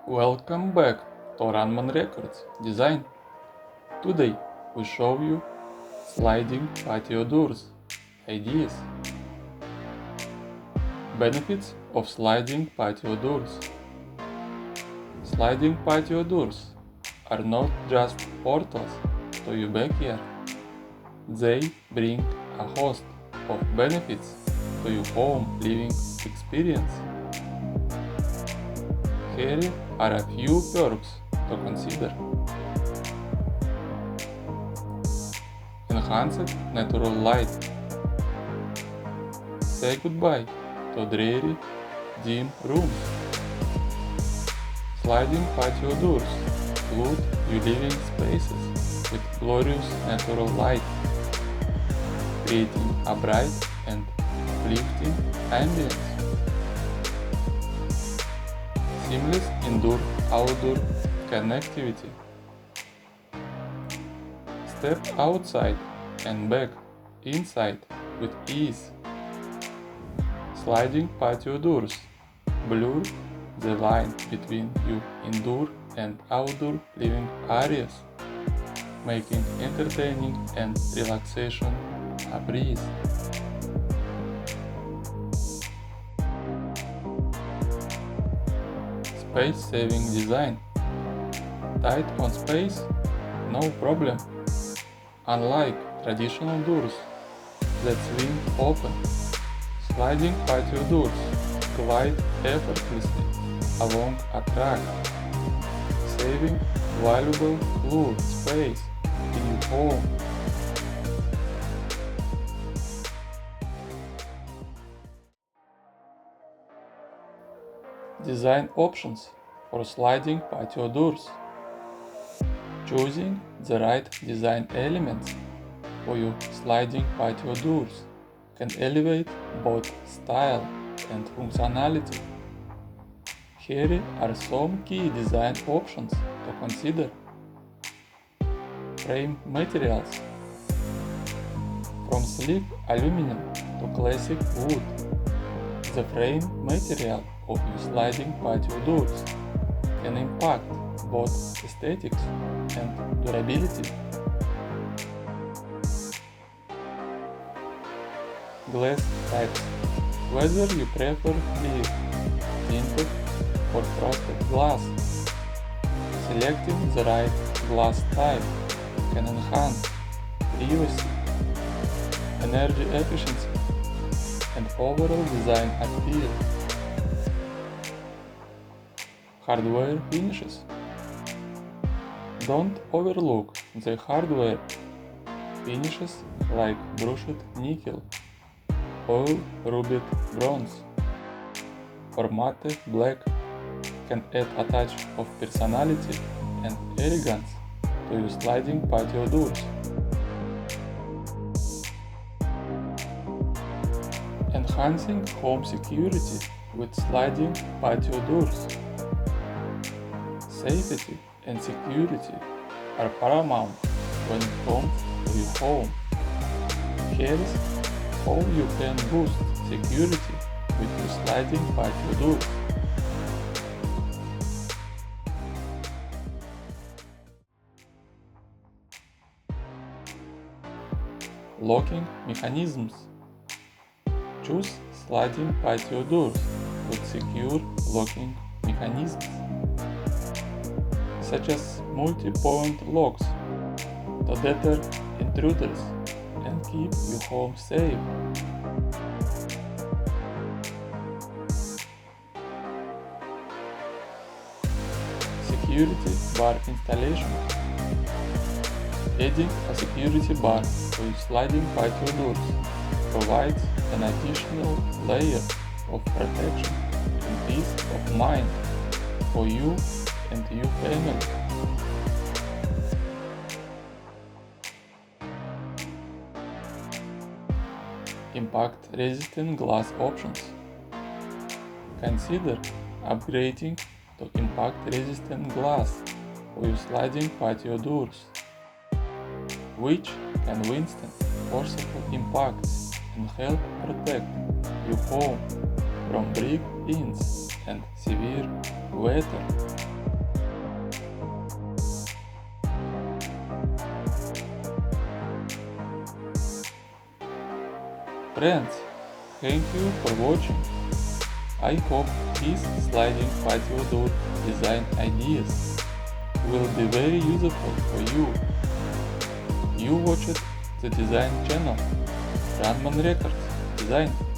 Welcome back to RunmanRecords design. Today we show you sliding patio doors ideas. Benefits of sliding patio doors. Sliding patio doors are not just portals to your backyard. They bring a host of benefits to your home living experience. Here are a few perks to consider. Enhanced natural light. Say goodbye to dreary, dim rooms. Sliding patio doors flood your living spaces with glorious natural light, creating a bright and uplifting ambience. Seamless indoor-outdoor connectivity. Step outside and back inside with ease. Sliding patio doors blur the line between your indoor and outdoor living areas, making entertaining and relaxation a breeze. Space-saving design. Tight on space? No problem. Unlike traditional doors that swing open, sliding patio doors glide effortlessly along a track, saving valuable floor space in your home. Design options for sliding patio doors. Choosing the right design elements for your sliding patio doors can elevate both style and functionality. Here are some key design options to consider. Frame materials. From sleek aluminum to classic wood, the frame material of your sliding patio doors can impact both aesthetics and durability. Glass types. Whether you prefer clear, tinted or frosted glass, selecting the right glass type can enhance privacy, energy efficiency, and overall design appeal. Hardware finishes. Don't overlook the hardware finishes like brushed nickel, oil rubbed bronze, or matte black can add a touch of personality and elegance to your sliding patio doors. Enhancing home security with sliding patio doors. Safety and security are paramount when it comes to your home. Here's how you can boost security with your sliding patio doors. Locking mechanisms. Choose sliding patio doors with secure locking mechanisms, such as multi-point locks to deter intruders and keep your home safe. Security bar installation. Adding a security bar to your sliding patio doors provides an additional layer of protection and peace of mind for you and your family. Impact-resistant glass options. Consider upgrading to impact-resistant glass for your sliding patio doors, which can withstand forceful impacts and help protect your home from break-ins and severe weather. Friends, thank you for watching. I hope these sliding patio door design ideas will be very useful for you. You watched the design channel RunmanRecords Design.